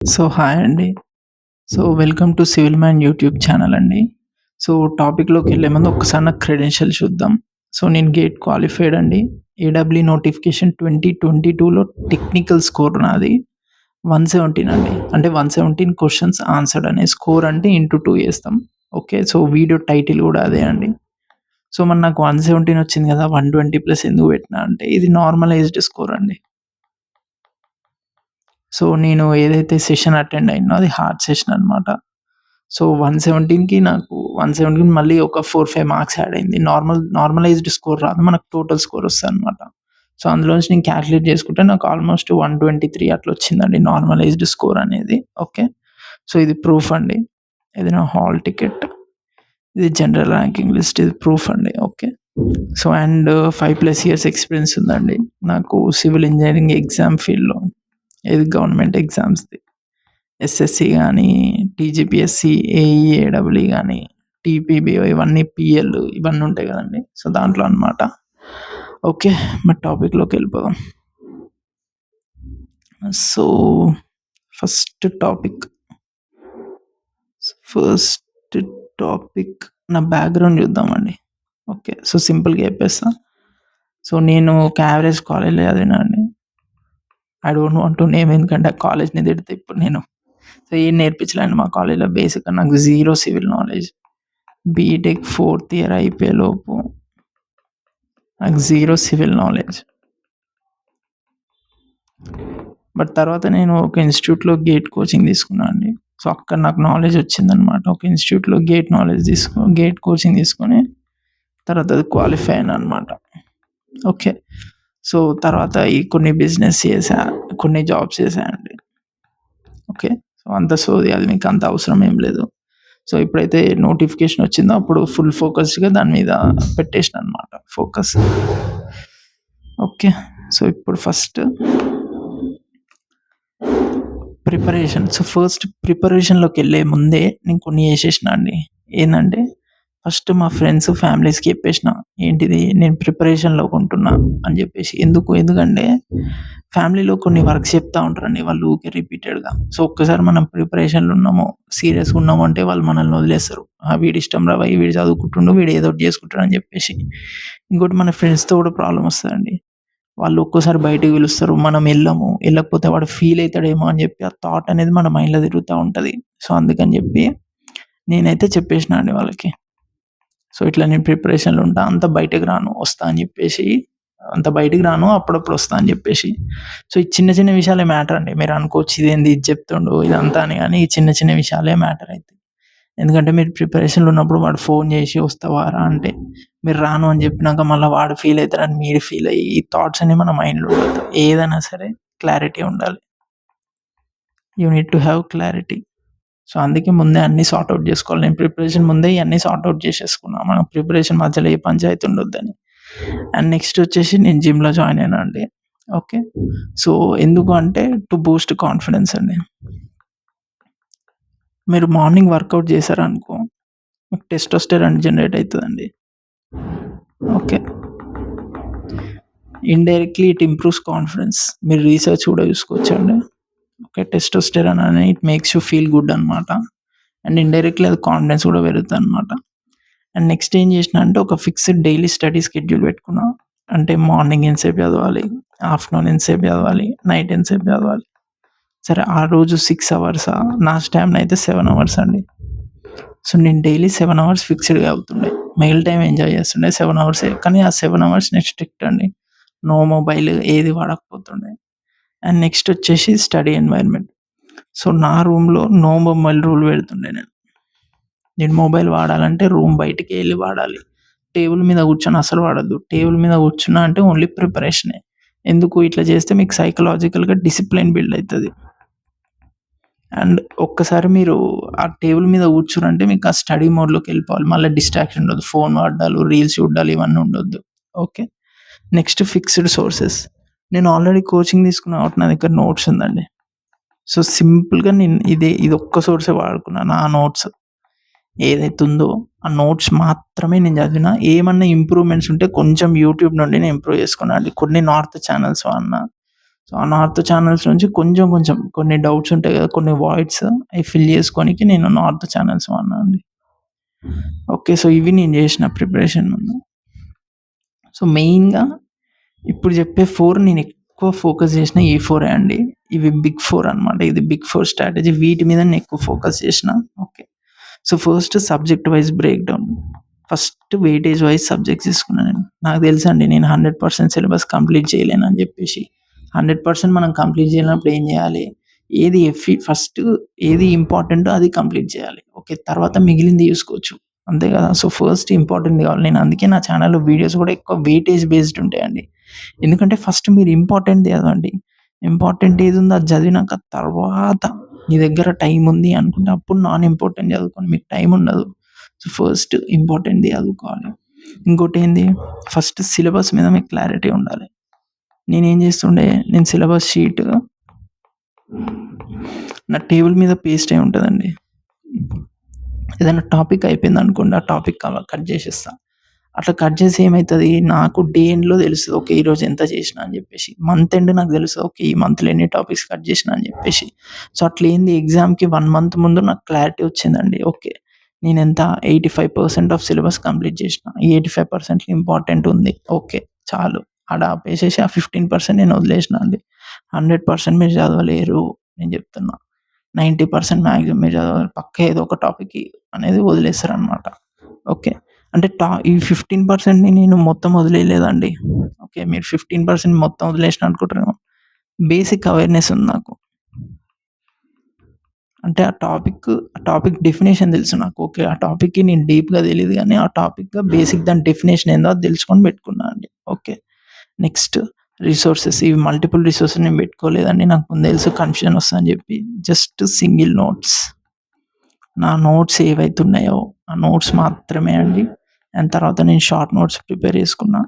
Hi అండి. Welcome to civil man YouTube channel అండి. టాపిక్‌లోకెళ్ళే ముందు ఒక్కసారి నా క్రెడెన్షియల్స్ చూద్దాం. నేను గేట్ క్వాలిఫైడ్ అండి. ఏడబ్ల్యూ నోటిఫికేషన్ 2022లో టెక్నికల్ స్కోర్ నాది 117 అండి. అంటే 117 క్వెషన్స్ ఆన్సర్డ్ అనే స్కోర్ అంటే ఇంటూ 2 ఏస్తాం. ఓకే. వీడియో టైటిల్ గూడా అదే అండి. మరి నాకు 117 వచ్చింది గదా! 120 ఎందుకు పెట్టినా అంటే ఇది నార్మలైజ్డ్ స్కోర్ అండి. నేను ఏదైతే సెషన్ అటెండ్ అయ్యానో అది హార్డ్ సెషన్ అనమాట. 117కి నాకు 117 మళ్ళీ ఒక 4, 5 మార్క్స్ యాడ్ అయింది. నార్మలైజ్డ్ స్కోర్ రాదు. మనకు టోటల్ స్కోర్ వస్తదనమాట. అందులో నుంచి నేను కాలిక్యులేట్ చేసుకుంటే నాకు ఆల్‌మోస్ట్ 123 అట్లా వచ్చిందండి నార్మలైజ్డ్ స్కోర్ అనేది. ఓకే. ఇది ప్రూఫ్ అండి. ఇది నా హాల్ టికెట్. ఇది జనరల్ ర్యాంకింగ్ లిస్ట్. ఇది ప్రూఫ్ అండి. ఓకే. 5+ ఇయర్స్ ఎక్స్‌పీరియన్స్ ఉందండి నాకు సివిల్ ఇంజినీరింగ్ ఎగ్జామ్ ఫీల్డ్‌లో. ఇది గవర్నమెంట్ ఎగ్జామ్స్‌ది. ఎస్ఎస్‌సి గానీ, టీజీపీఎస్‌సి, ఏఈ, ఏడబ్ల్యూ గానీ, టీపీబీఓ ఇవన్నీ పీఎల్ ఇవన్నీ ఉంటాయి గదండీ! దాంట్లో అన్నమాట. ఓకే. మరి టాపిక్‌లోకెళ్ళిపోదాం. So, first topic. First topic నా బ్యాక్‌గ్రౌండ్ చూద్దామండి. ఓకే. సింపుల్‌గా చెప్పేస్తా. నేను ఒక యావరేజ్ కాలేజ్‌లో చదివినా అండి. I don't want to name ఎందుకంటే ఆ కాలేజ్‌ని తిడితే ఇప్పుడు నేను. ఏం నేర్పించలేండి మా కాలేజ్‌లో బేసిక్‌గా నాకు జీరో సివిల్ నాలెడ్జ్. బీటెక్ 4థ్ ఇయర్ అయిపోయేలోపు నాకు జీరో సివిల్ నాలెడ్జ్. బట్ తర్వాత నేను ఒక ఇన్‌స్టిట్యూట్‌లో గేట్ కోచింగ్ తీసుకున్నా అండి. అక్కడ నాకు నాలెడ్జ్ వచ్చిందనమాట. ఒక ఇన్‌స్టిట్యూట్‌లో గేట్ కోచింగ్ తీసుకొని తర్వాత అది క్వాలిఫై అయ్యాననమాట. ఓకే. తర్వాత కొన్ని బిజినెస్ చేశా, కొన్ని జాబ్స్ చేశా అండి. ఓకే. అంత సోది అది మీకు అంత అవసరం ఏం లేదు. ఎప్పుడైతే నోటిఫికేషన్ వచ్చిందో అప్పుడు ఫుల్ ఫోకస్డ్‌గా దాని మీద పెట్టేసినా అనమాట ఫోకస్. ఓకే. ఇప్పుడు ఫస్ట్ ప్రిపరేషన్. ఫస్ట్ ప్రిపరేషన్‌లోకెళ్ళే ముందే నేను కొన్ని చేసేసినా అండి. ఏందంటే ఫస్ట్ మా ఫ్రెండ్స్, ఫ్యామిలీస్‌కి చెప్పేసినా. ఏంటిది నేను ప్రిపరేషన్‌లో ఉంటున్నా అని జెప్పేసి. ఎందుకంటే ఫ్యామిలీలో కొన్ని వర్క్స్ చెప్తా ఉంటారండి వాళ్ళు ఊకే రిపీటెడ్‌గా. ఒక్కసారి మనం ప్రిపరేషన్‌లో ఉన్నాము, సీరియస్‌గా ఉన్నాము అంటే వాళ్ళు మనల్ని వదిలేస్తారు. వీడి ఇష్టం రా భయ్! వీడు చదువుకుంటుండు, వీడు ఏదో ఒకటి చేసుకుంటాడు అని జెప్పేసి. ఇంకోటి మన ఫ్రెండ్స్‌తో కూడా ప్రాబ్లమ్ వస్తదండి. వాళ్ళు ఒక్కోసారి బయటికి పిలుస్తారు. మనం ఎళ్ళము. ఎళ్ళకపోతే వాడు ఫీల్ అయితాడేమో అని జెప్పి ఆ థాట్ అనేది మన మైండ్‌లో తిరుగుతా ఉంటది. అందుకని జెప్పి నేనైతే చెప్పేసినా అండి వాళ్ళకి. ఇట్లా నేను ప్రిపరేషన్‌లో ఉంటా. అంత బయటకి రాను. వస్తా అని జెప్పేసి అంత బయటికి రాను. అప్పుడప్పుడు వస్తా అని జెప్పేసి. ఈ చిన్న చిన్న విషయాలే మ్యాటర్ అండి. మీరు అనుకోవచ్చు ఇదేంది ఇది చెప్తుండు ఇదంతా అని గాని, ఈ చిన్న చిన్న విషయాలే మ్యాటర్ అయితాయి. ఎందుకంటే మీరు ప్రిపరేషన్‌లో ఉన్నప్పుడు వాడు ఫోన్ జేసి వస్తావా రా అంటే, మీరు రాను అని జెప్పినాక మళ్ళా వాడు ఫీల్ అయితారని మీరు ఫీల్ అయ్యి, ఈ థాట్స్ అన్ని మన మైండ్‌లో ఉండొద్దు. ఏదైనా సరే క్లారిటీ ఉండాలి. You need to have clarity. అందుకే ముందే అన్నీ సార్ట్ ఔట్ జేసుకోవాలి. నేను ప్రిపరేషన్ ముందే ఇయన్నీ సార్ట్ ఔట్ జేసేసుకున్నా. మనం ప్రిపరేషన్ మధ్యలో ఏ పంచాయతీ ఉండొద్దని. నెక్స్ట్ వచ్చేసి నేను జిమ్‌లో జాయిన్ అయినా అండి. ఓకే. ఎందుకు అంటే టు బూస్ట్ కాన్ఫిడెన్స్ అండి. మీరు మార్నింగ్ వర్కౌట్ చేశారనుకో, మీకు టెస్టోస్టెరాన్ జనరేట్ అయితదండి. Okay. Indirectly it improves confidence. మీరు రీసెర్చ్ కూడా చూసుకోవచ్చండి. ఓకే. టెస్టోస్టెరాన్ అని it makes you feel good అనమాట. ఇండైరెక్ట్‌లీ అది కాన్ఫిడెన్స్ కూడా పెరుగుతదనమాట. నెక్స్ట్ ఏం చేసినా అంటే ఒక ఫిక్స్డ్ డైలీ స్టడీ షెడ్యూల్ పెట్టుకున్నా. అంటే మార్నింగ్ ఎంతసేపు చదవాలి, ఆఫ్టర్‌నూన్ ఎంతసేపు చదవాలి, నైట్ ఎంతసేపు చదవాలి. సరే ఆ రోజు 6 అవర్సా, నా స్టామినా అయితే 7 అవర్స్ అండి. నేను డైలీ 7 అవర్స్ ఫిక్స్‌డ్‌గా చదువుతుండే. మిగిలిన టైం ఎంజాయ్ చేస్తుండే 7 అవర్సే. కానీ ఆ 7 అవర్స్ నేను స్ట్రిక్ట్ అండి. నో మొబైల్ ఏది వాడకపోతుండే. నెక్స్ట్ వచ్చేసి స్టడీ ఎన్వైర్న్‌మెంట్. నా రూమ్‌లో నో మొబైల్ రూల్ పెడుతుండే నేను. నేను మొబైల్ వాడాలంటే రూమ్ బయటికే ఎళ్లి వాడాలి. టేబుల్ మీద కూర్చొని అస్సలు వాడొద్దు. టేబుల్ మీద కూర్చున్నా అంటే ఓన్లీ ప్రిపరేషనే. ఎందుకు ఇట్లా చేస్తే మీకు సైకలాజికల్‌గా డిసిప్లిన్ బిల్డ్ అయితది. ఒక్కసారి మీరు ఆ టేబుల్ మీద కూర్చునంటే మీకు ఆ స్టడీ మోడ్‌లోకెళ్ళిపోవాలి. మళ్ళా డిస్ట్రాక్షన్ ఉండదు. ఫోన్ వాడ్డాలు, రీల్స్ చూడ్డాలు ఇవన్నీ ఉండొద్దు. ఓకే. Next fixed sources. నేను ఆల్రెడీ కోచింగ్ తీసుకున్నా కాబట్టి నా దగ్గర నోట్స్ ఉందండి. సింపుల్‌గా నేను ఇదొక్క సోర్సే వాడుకున్నా నా నోట్స్. ఏదైతే ఉందో ఆ నోట్స్ మాత్రమే నేను చదివినా. ఏమన్నా ఇంప్రూవ్‌మెంట్స్ ఉంటే కొంచెం యూట్యూబ్ నుండి నేను ఇంప్రూవ్ చేసుకున్నా అండి. కొన్ని నార్త్ ఛానెల్స్ వాడినా. సో, ఆ నార్త్ ఛానల్స్ నుంచి కొంచెం కొంచెం కొన్ని డౌట్స్ ఉంటాయి గదా! కొన్ని వాయిడ్స్ అయి ఫిల్ చేసుకోనికి నేను నార్త్ ఛానల్స్ వాడినా అండి. ఓకే. సో, ఇవి నేను జేసిన ప్రిపరేషన్ ముందు. సో, మెయిన్‌గా ఇప్పుడు జెప్పే 4 నేనెక్కువ ఫోకస్ జేసిన ఈ 4 అండి. ఇవి బిగ్ 4 అనమాట. ఇది బిగ్ 4 స్ట్రాటజీ. వీటి మీద నేనెక్కువ ఫోకస్ జేసిన. Okay. So, first subject wise break down. First weightage wise subjects తీసుకున్నా నేను. నాకు తెలుసండి నేను 100% సిలబస్ కంప్లీట్ చేయలేనని జెప్పేసి. 100% మనం కంప్లీట్ చేయలేనప్పుడు ఏం జేయాలి? ఏది ఫస్ట్ ఏది ఇంపార్టెంటో అది కంప్లీట్ చేయాలి. ఓకే. తర్వాత మిగిలింది జూసుకోవచ్చు. అంతే గదా! సో, ఫస్ట్ ఇంపార్టెంట్‌ది గావాలి. నేను అందుకే నా ఛానెల్‌లో వీడియోస్ గూడా ఎక్కువ వెయిటేజ్ బేస్డ్ ఉంటాయండి. ఎందుకంటే ఫస్ట్ మీరు ఇంపార్టెంట్‌ది చదవండి. ఇంపార్టెంట్ ఏదుందో అది చదివినాక తర్వాత మీ దగ్గర టైం ఉంది అనుకుంటే అప్పుడు నాన్ ఇంపార్టెంట్ చదువుకోండి. మీకు టైం ఉండదు. సో, ఫస్ట్ ఇంపార్టెంట్‌ది చదువుకోవాలి. ఇంకోటేంది ఫస్ట్ సిలబస్ మీద మీకు క్లారిటీ ఉండాలి. నేనేం చేస్తుండే నేను సిలబస్ షీట్ నా టేబుల్ మీద పేస్ట్ అయి ఉంటదండి. ఏదైనా టాపిక్ అయిపోయిందనుకోండి ఆ టాపిక్ కట్ చేసేస్తా. అట్లా కట్ చేసి ఏమైతది నాకు డే ఎండ్‌లో తెలుస్తది. ఓకే. ఈరోజు ఎంత చేసినా అని చెప్పేసి. మంత్ ఎండ్ నాకు తెలుస్తది. ఓకే. ఈ మంత్‌లో ఎన్ని టాపిక్స్ కట్ చేసినా అని చెప్పేసి. సో, అట్లేంది ఎగ్జామ్‌కి 1 మంత్ ముందు నాకు క్లారిటీ వచ్చిందండి. ఓకే. నేనెంత 85% ఆఫ్ సిలబస్ కంప్లీట్ చేసినా. ఈ 85% ఇంపార్టెంట్ ఉంది. ఓకే. చాలు. ఆడ ఆపేసేసి ఆ 15% నేను వదిలేసినా అండి. 100% మీరు చదవలేరు నేను చెప్తున్నా. 90% మాక్సిమం మీరు చదవాలి. పక్కా ఏదో ఒక టాపిక్‌కి అనేది వదిలేస్తారనమాట. ఓకే. అంటే ఈ 15%ని నేను మొత్తం వదిలేయలేదండి. ఓకే. మీరు 15% మొత్తం వదిలేసినా అనుకుంటారేమో. బేసిక్ అవేర్‌నెస్ ఉంది నాకు. అంటే ఆ టాపిక్ డెఫినిషన్ తెలుసు నాకు. ఓకే. ఆ టాపిక్‌కి నేను డీప్‌గా తెలీదు గానీ, ఆ టాపిక్‌గా బేసిక్ దాని డెఫినిషన్ ఏందో అది తెలుసుకొని పెట్టుకున్నా అండి. ఓకే. నెక్స్ట్ రిసోర్సెస్ ఇవి మల్టిపుల్ రిసోర్సెస్ నేను పెట్టుకోలేదండి. నాకు ముందు తెలుసు కన్‌ఫ్యూజన్ వస్తదని చెప్పి. Just single notes. నా నోట్స్ ఏవైతే ఉన్నాయో, ఆ నోట్స్ మాత్రమే అండి. దాని తర్వాత నేను షార్ట్ నోట్స్ ప్రిపేర్ చేసుకున్నా.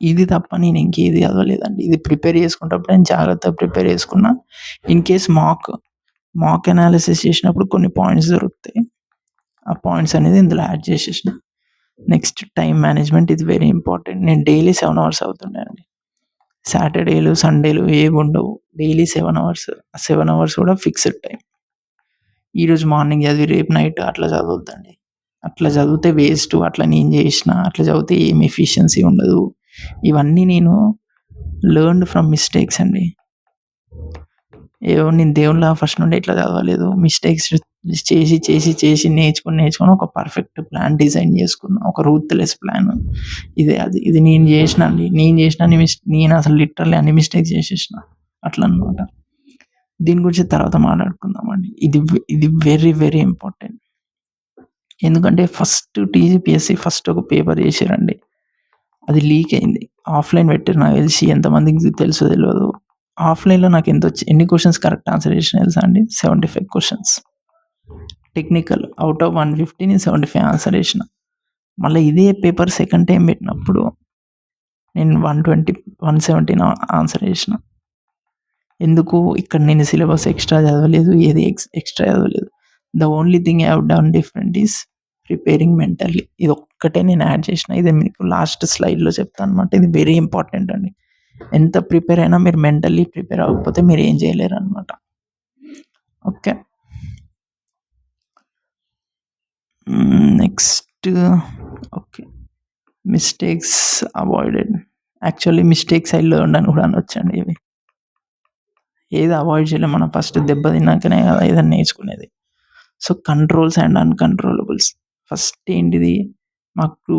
ఇది తప్ప నేను ఇంకేది చదవలేదండి. ఇది ప్రిపేర్ చేసుకునేటప్పుడు నేను జాగ్రత్తగా ప్రిపేర్ చేసుకున్నా. ఇన్ కేస్ మాక్ అనాలిసిస్ చేసినప్పుడు కొన్ని పాయింట్స్ దొరుకుతాయి. ఆ పాయింట్స్ అనేది ఇందులో యాడ్ చేసేసిన. నెక్స్ట్ టైమ్ మేనేజ్‌మెంట్ ఇది వెరీ ఇంపార్టెంట్. నేను డైలీ 7 అవర్స్ చదువుతుండే అండి. సాటర్‌డేలు, సండేలు ఏవుండవు. Daily 7 hours. ఆ 7 అవర్స్ కూడా ఫిక్స్‌డ్ టైమ్. ఈరోజు మార్నింగ్ చదివి రేపు నైట్ అట్లా చదవద్దండి. అట్లా చదివితే వేస్టు. అట్లా నేను చేసినా, అట్లా చదివితే ఏం ఎఫిషియన్సీ ఉండదు. ఇవన్నీ నేను లెర్న్డ్ ఫ్రమ్ మిస్టేక్స్ అండి. ఏవో నేను దేవునిలాగా ఫస్ట్ నుండి ఇట్లా చదవలేదు. మిస్టేక్స్ చేసి నేర్చుకొని ఒక పర్ఫెక్ట్ ప్లాన్ డిజైన్ చేసుకున్నా. ఒక రూత్‌లెస్ ప్లాన్. ఇదే అది. ఇది నేను చేసిన అండి. నేను అసలు లిటరల్లీ అన్ని మిస్టేక్స్ చేసేసిన. అట్లా అన్నమాట. దీని గురించి తర్వాత మాట్లాడుకుందామండి. ఇది వెరీ వెరీ ఇంపార్టెంట్. ఎందుకంటే ఫస్ట్ ఒక పేపర్ చేసిర్రండి. అది లీక్ అయింది. ఆఫ్‌లైన్ పెట్టిర్రు నాకు తెలిసి ఎంతమందికి తెలుసో తెలవదు. ఆఫ్‌లైన్‌లో నాకు ఎన్ని క్వెషన్స్ కరెక్ట్ ఆన్సర్ చేసినా తెలుసా అండి? 75 క్వెషన్స్. టెక్నికల్ ఔట్ ఆఫ్ 150 నేను 75 ఆన్సర్ చేసిన. మళ్ళా ఇదే పేపర్ సెకండ్ టైమ్ పెట్టినప్పుడు నేను 120, 117 ఆన్సర్ చేసిన. ఎందుకు ఇక్కడ నేను సిలబస్ ఎక్స్‌ట్రా చదవలేదు. ఏది ఎక్స్‌ట్రా చదవలేదు. The only thing I have done different is preparing mentally. ఇదొక్కటే నేను యాడ్ చేసిన. ఇది మీకు లాస్ట్ స్లైడ్‌లో చెప్తానన్నమాట. ఇది వెరీ ఇంపార్టెంట్ అండి. ఎంత ప్రిపేర్ అయినా మీరు మెంటల్లీ ప్రిపేర్ అవ్వకపోతే మీరు ఏం చేయలేరన్నమాట. Okay. Next okay. Mistakes avoided. Actually mistakes I learned అని కూడా అనొచ్చండి ఇవి. ఏది అవాయిడ్ చేయలేం. మనం ఫస్ట్ దెబ్బ తిన్నాకనే కదా ఏదైనా నేర్చుకునేది. So, controls and uncontrollables. First ఏంటిది మాకు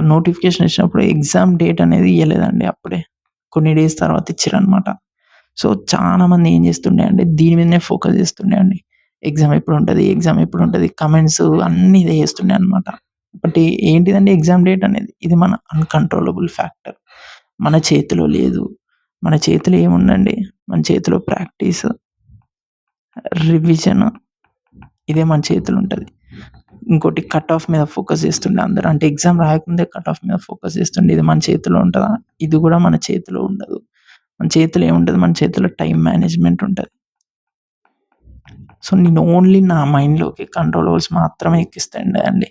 నోటిఫికేషన్ వచ్చినప్పుడు ఎగ్జామ్ డేట్ అనేది ఇయ్యలేదండి అప్పుడే. కొన్ని డేస్ తర్వాత ఇచ్చిర్రనమాట. సో, చాలా మంది ఏం చేస్తుండే అంటే దీని మీదనే ఫోకస్ చేస్తుండే అండి. ఎగ్జామ్ ఎప్పుడుంటది? కమెంట్స్ అన్నీ ఇదే చేస్తుండే అనమాట. ఒకటి ఏంటిదంటే ఎగ్జామ్ డేట్ అనేది ఇది మన అన్‌కంట్రోలబుల్ ఫ్యాక్టర్. మన చేతిలో లేదు. మన చేతిలో ఏముందండి? మన చేతిలో ప్రాక్టీస్, రివిజన్ ఇదే మన చేతిలో ఉంటది. ఇంకోటి కట్ ఆఫ్ మీద ఫోకస్ చేస్తుండే అందరూ. అంటే ఎగ్జామ్ రాయకముందే కట్ ఆఫ్ మీద ఫోకస్ చేస్తుండే. ఇది మన చేతిలో ఉంటదా? ఇది కూడా మన చేతిలో ఉండదు. మన చేతిలో ఏముంటది? మన చేతిలో టైమ్ మేనేజ్‌మెంట్ ఉంటది. సో, నేను ఓన్లీ నా మైండ్‌లోకి కంట్రోలబుల్స్ మాత్రమే ఎక్కిస్తుండే అండి.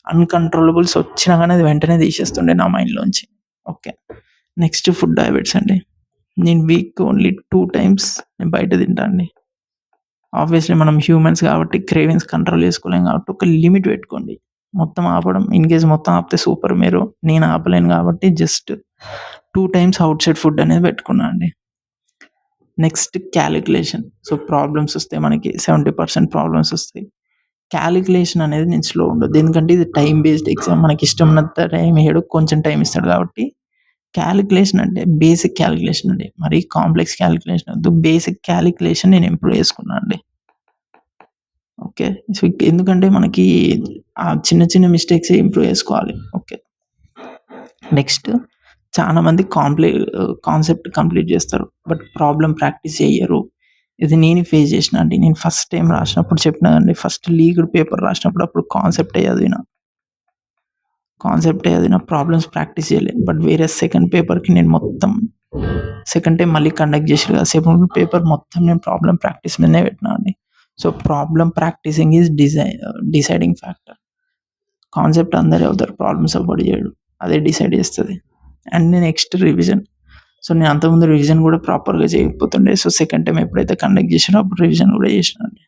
అన్‌కంట్రోలబుల్స్ వచ్చినా గాని అది వెంటనే తీసేస్తుండే నా మైండ్‌లోంచి. ఓకే. నెక్స్ట్ ఫుడ్ హ్యాబిట్స్ అండి. నేను వీక్‌కి ఓన్లీ 2 టైమ్స్ నేను బయట తింటా అండి. ఆబ్వియస్‌లీ మనం హ్యూమన్స్ కాబట్టి క్రేవింగ్స్ కంట్రోల్ చేసుకోలేం కాబట్టి ఒక లిమిట్ పెట్టుకోండి. మొత్తం ఆపడం ఇన్‌కేస్ మొత్తం ఆపితే సూపర్ మీరు. నేను ఆపలేను కాబట్టి just 2 times out side food అనేది పెట్టుకున్నా అండి. Next calculation. సో, ప్రాబ్లమ్స్ వస్తాయి మనకి 70% ప్రాబ్లమ్స్ వస్తాయి. క్యాలిక్యులేషన్ అనేది నేను స్లో ఉండొద్దు. ఎందుకంటే ఇది టైమ్ బేస్డ్ ఎగ్జామ్. మనకిష్టమున్నంత టైం ఇయ్యడు. కొంచెం టైం ఇస్తాడు కాబట్టి క్యాలిక్యులేషన్ అంటే బేసిక్ క్యాలిక్యులేషన్ అండి. మరీ కాంప్లెక్స్ క్యాలిక్యులేషన్ వద్దు. బేసిక్ క్యాలిక్యులేషన్ నేను ఇంప్రూవ్ చేసుకున్నా అండి. ఓకే. సో, ఎందుకంటే మనకి ఆ చిన్న చిన్న మిస్టేక్సే ఇంప్రూవ్ చేసుకోవాలి. ఓకే. నెక్స్ట్ చాలా మంది కాన్సెప్ట్ కంప్లీట్ చేస్తారు. బట్ ప్రాబ్లమ్ ప్రాక్టీస్ చెయ్యరు. ఇది నేను ఫేస్ చేసినా అండి. నేను ఫస్ట్ టైమ్ రాసినప్పుడు చెప్పినా కదండీ! ఫస్ట్ లీగ్డ్ పేపర్ రాసినప్పుడు అప్పుడు కాన్సెప్టే చదివిన ప్రాబ్లమ్స్ ప్రాక్టీస్ చేయలే. బట్ వేరే సెకండ్ పేపర్‌కి నేను మొత్తం సెకండ్ టైమ్ మళ్ళీ కండక్ట్ చేసిర్రు కదా! సెకండ్ పేపర్ మొత్తం నేను ప్రాబ్లమ్ ప్రాక్టీస్ మీదనే పెట్టినా అండి. So, problem practicing is deciding factor. Concept అందరు చదువుతారు. ప్రాబ్లమ్స్ ఎవ్వడు చేయడు. అదే డిసైడ్ చేస్తది. And next revision. సో, నేను అంతకుముందు రివిజన్ కూడా ప్రాపర్‌గా చేయకపోతుండే. సో, సెకండ్ టైమ్ ఎప్పుడైతే కండక్ట్ చేసినో అప్పుడు రివిజన్ కూడా చేసినా అండి.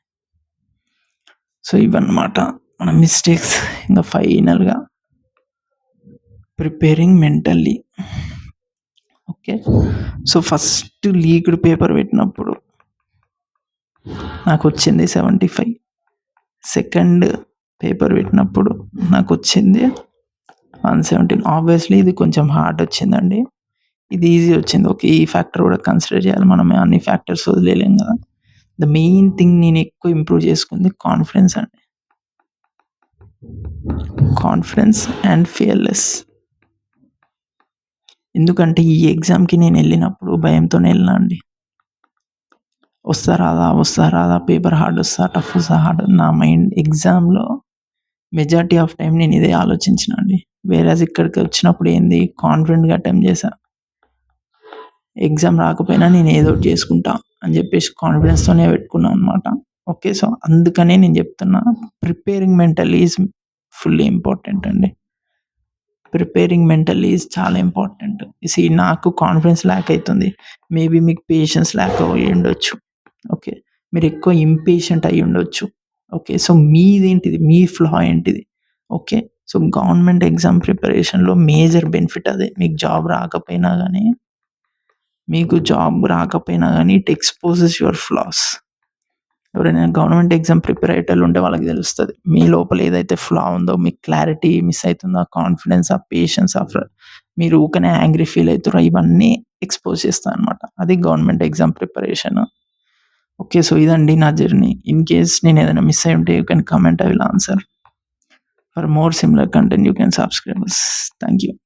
సో, ఇవన్నమాట మన మిస్టేక్స్. ఇంక ఫైనల్‌గా preparing mentally. Okay. So, first leaked paper పెట్టినప్పుడు నాకొచ్చింది 75. సెకండ్ పేపర్ పెట్టినప్పుడు నాకొచ్చింది 117. ఆబ్వియస్‌లీ ఇది కొంచెం హార్డ్ వచ్చిందండి. ఇది ఈజీ వచ్చింది. ఓకే. ఈ ఫ్యాక్టర్ కూడా కన్సిడర్ చేయాలి. మనం అన్ని ఫ్యాక్టర్స్ వదిలేయలేం కదా! ద మెయిన్ థింగ్ నేను ఎక్కువ ఇంప్రూవ్ చేసుకుంది కాన్ఫిడెన్స్ అండి. Confidence and fearless. ఎందుకంటే ఈ ఎగ్జామ్‌కి నేనెళ్ళినప్పుడు భయంతోనే ఎళ్ళినా అండి. వస్తా రాదా, పేపర్ హార్డ్ వస్తదా, టఫ్ వస్తదా, హార్డ్ నా మైండ్ ఎగ్జామ్‌లో మెజారిటీ ఆఫ్ టైమ్ నేను ఇదే ఆలోచించిన అండి. వేరేస్ ఇక్కడికి వచ్చినప్పుడు ఏంది కాన్ఫిడెంట్‌గా అటెంప్ట్ చేశా. ఎగ్జామ్ రాకపోయినా నేను ఏదో ఒకటి చేసుకుంటా అని చెప్పేసి కాన్ఫిడెన్స్‌తోనే పెట్టుకున్నా అన్నమాట. ఓకే. సో, అందుకనే నేను చెప్తున్నా preparing mentally is fully important అండి. ప్రిపేరింగ్ మెంటల్లీ ఈజ్ చాలా ఇంపార్టెంట్. నాకు కాన్ఫిడెన్స్ ల్యాక్ అయితుంది. మేబీ మీకు పేషెన్స్ ల్యాక్ అయ్యుండొచ్చు. ఓకే. మీరెక్కువ ఇంపేషెంట్ అయ్యుండొచ్చు. ఓకే. సో, మీదేంటిది? మీ ఫ్లా ఏంటిది? ఓకే. సో, గవర్నమెంట్ ఎగ్జామ్ ప్రిపరేషన్‌లో మేజర్ బెనిఫిట్ అదే. మీకు జాబ్ రాకపోయినా గానీ ఇట్ ఎక్స్‌పోజెస్ యువర్ ఫ్లాస్. ఎవరైనా గవర్నమెంట్ ఎగ్జామ్ ప్రిపేర్ అయ్యేటోళ్ళుంటే వాళ్ళకి తెలుస్తది. మీ లోపల ఏదైతే ఫ్లా ఉందో, మీకు క్లారిటీ మిస్ అయితుందో, ఆ కాన్ఫిడెన్స్, ఆ పేషెన్స్, మీరు ఊకనే యాంగ్రీ ఫీల్ అయితుర్రో ఇవన్నీ ఎక్స్‌పోజ్ చేస్తాయన్నమాట. అది government exam preparation. Okay. So, ఇదండి నా జర్నీ. ఇన్ కేస్ నేనేదైనా మిస్ అయ్యుంటే you can comment. I will answer. For more similar content you can subscribe us. Thank you.